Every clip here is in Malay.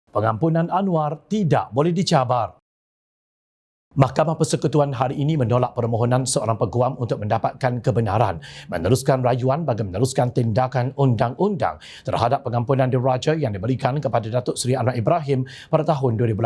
Pengampunan Anwar tidak boleh dicabar. Mahkamah Persekutuan hari ini menolak permohonan seorang peguam untuk mendapatkan kebenaran, meneruskan rayuan bagi meneruskan tindakan undang-undang terhadap pengampunan diraja yang diberikan kepada Datuk Seri Anwar Ibrahim pada tahun 2018.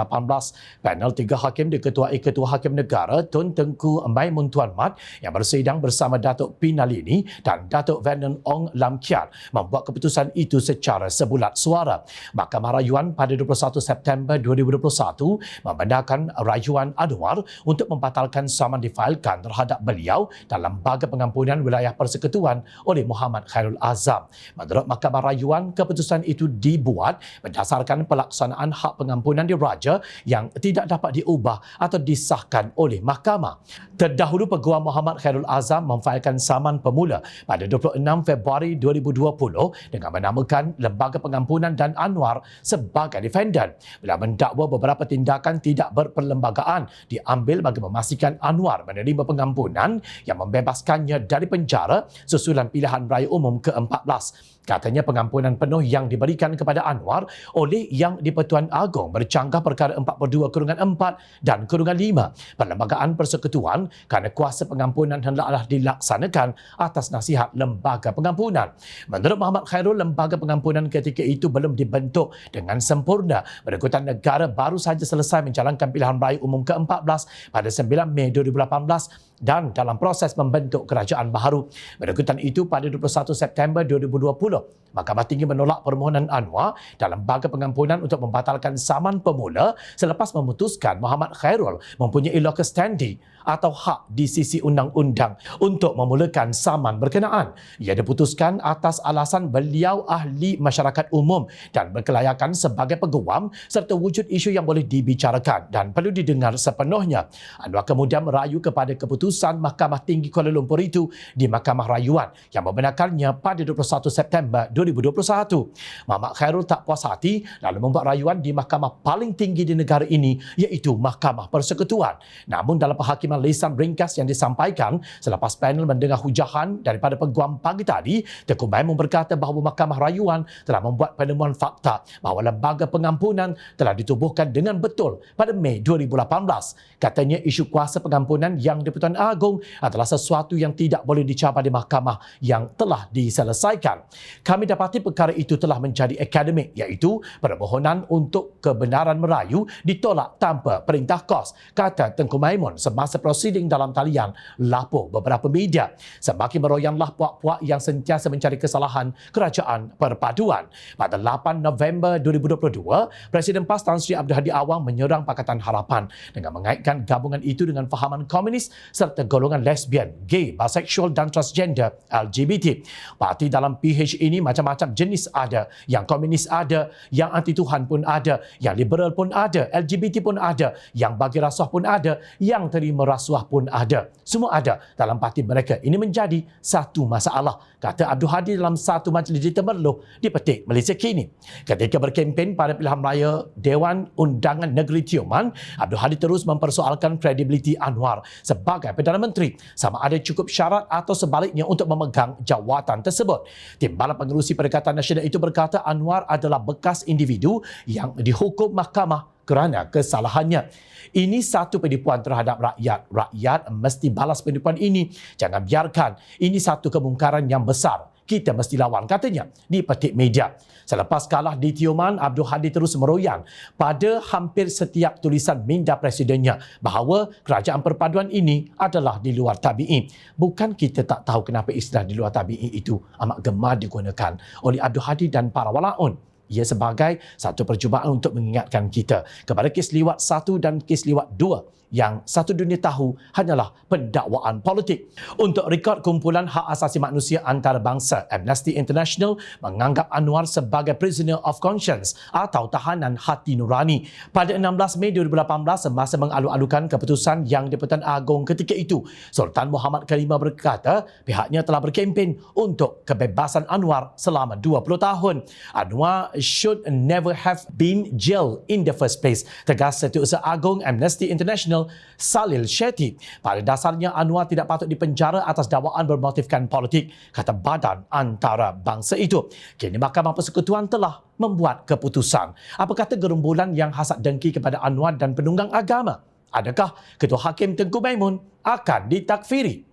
Panel 3 hakim diketuai Ketua Hakim Negara Tun Tengku Maimun Tuan Mat yang bersidang bersama Datuk Pinalini dan Datuk Vernon Ong Lam Kiat membuat keputusan itu secara sebulat suara. Mahkamah Rayuan pada 21 September 2021 membenarkan rayuan Anwar untuk membatalkan saman difailkan terhadap beliau dalam Lembaga Pengampunan Wilayah Persekutuan oleh Muhammad Khairul Azam. Menurut Mahkamah Rayuan, keputusan itu dibuat berdasarkan pelaksanaan hak pengampunan diraja yang tidak dapat diubah atau disahkan oleh mahkamah. Terdahulu, Peguam Muhammad Khairul Azam memfailkan saman pemula pada 26 Februari 2020 dengan menamakan Lembaga Pengampunan dan Anwar sebagai defendant. Beliau mendakwa beberapa tindakan tidak berperlembagaan diambil bagi memastikan Anwar menerima pengampunan yang membebaskannya dari penjara susulan pilihan raya umum ke-14. Katanya pengampunan penuh yang diberikan kepada Anwar oleh Yang di-Pertuan Agong bercanggah perkara 42/4 dan -5 Perlembagaan Persekutuan kerana kuasa pengampunan hendaklah dilaksanakan atas nasihat Lembaga Pengampunan. Menurut Muhammad Khairul, Lembaga Pengampunan ketika itu belum dibentuk dengan sempurna. Berikutan negara baru saja selesai menjalankan pilihan raya umum ke-14 pada 9 Mei 2018 dan dalam proses membentuk kerajaan baharu. Berikutan itu, pada 21 September 2020, Mahkamah Tinggi menolak permohonan Anwar dalam Lembaga Pengampunan untuk membatalkan saman pemula selepas memutuskan Muhammad Khairul mempunyai locus standi atau hak di sisi undang-undang untuk memulakan saman berkenaan. Ia diputuskan atas alasan beliau ahli masyarakat umum dan berkelayakan sebagai peguam serta wujud isu yang boleh dibicarakan dan perlu didengar sepenuhnya. Anwar kemudian merayu kepada keputusan Mahkamah Tinggi Kuala Lumpur itu di Mahkamah Rayuan yang membenarkannya pada 21 September 2021. Muhammad Khairul tak puas hati lalu membuat rayuan di mahkamah paling tinggi di negara ini, iaitu Mahkamah Persekutuan. Namun dalam penghakiman lisan ringkas yang disampaikan selepas panel mendengar hujahan daripada peguam pagi tadi, Tengku Maimun berkata bahawa Mahkamah Rayuan telah membuat penemuan fakta bahawa Lembaga Pengampunan telah ditubuhkan dengan betul pada Mei 2018. Katanya isu kuasa pengampunan Yang di-Pertuan Agong adalah sesuatu yang tidak boleh dicabar di mahkamah yang telah diselesaikan. Kami dapati perkara itu telah menjadi akademik, iaitu permohonan untuk kebenaran merayu ditolak tanpa perintah kos, kata Tengku Maimun semasa prosiding dalam talian lapor beberapa media. Semakin meroyanlah puak-puak yang sentiasa mencari kesalahan Kerajaan Perpaduan. Pada 8 November 2022, Presiden PAS Tan Sri Abdul Hadi Awang menyerang Pakatan Harapan dengan mengaitkan gabungan itu dengan fahaman komunis serta golongan lesbian, gay, bisexual dan transgender LGBT. Parti dalam PH ini macam-macam jenis ada, yang komunis ada, yang anti Tuhan pun ada, yang liberal pun ada, LGBT pun ada, yang bagi rasuah pun ada, yang terima rasuah pun ada. Semua ada dalam parti mereka. Ini menjadi satu masalah, kata Abdul Hadi dalam satu majlis di Temerloh di Petik, Malaysia kini. Ketika berkempen pada pilihan raya Dewan Undangan Negeri Tioman, Abdul Hadi terus mempersoalkan kredibiliti Anwar sebagai Perdana Menteri, sama ada cukup syarat atau sebaliknya untuk memegang jawatan tersebut. Timbalan Pengerusi Perikatan Nasional itu berkata Anwar adalah bekas individu yang dihukum mahkamah kerana kesalahannya. Ini satu penipuan terhadap rakyat. Rakyat mesti balas penipuan ini. Jangan biarkan. Ini satu kemungkaran yang besar. Kita mesti lawan, katanya di Petik Media. Selepas kalah di Tioman, Abdul Hadi terus meroyan pada hampir setiap tulisan minda presidennya bahawa kerajaan perpaduan ini adalah di luar tabi'i. Bukan kita tak tahu kenapa istilah di luar tabi'i itu amat gemar digunakan oleh Abdul Hadi dan para walaun. Ia sebagai satu percubaan untuk mengingatkan kita kepada kes liwat 1 dan kes liwat 2 yang satu dunia tahu hanyalah pendakwaan politik. Untuk rekod kumpulan hak asasi manusia antarabangsa, Amnesty International menganggap Anwar sebagai prisoner of conscience atau tahanan hati nurani. Pada 16 Mei 2018, semasa mengalu-alukan keputusan Yang di-Pertuan Agong ketika itu, Sultan Muhammad Karimah berkata pihaknya telah berkempen untuk kebebasan Anwar selama 20 tahun. Anwar should never have been jailed in the first place, tegas Setiausaha Agong Amnesty International Nasional Salil Shetty. Pada dasarnya Anwar tidak patut dipenjara atas dakwaan bermotifkan politik, kata Badan Antarabangsa itu. Kini Mahkamah Persekutuan telah membuat keputusan. Apa kata gerombolan yang hasad dengki kepada Anwar dan penunggang agama? Adakah Ketua Hakim Tengku Maimun akan ditakfiri?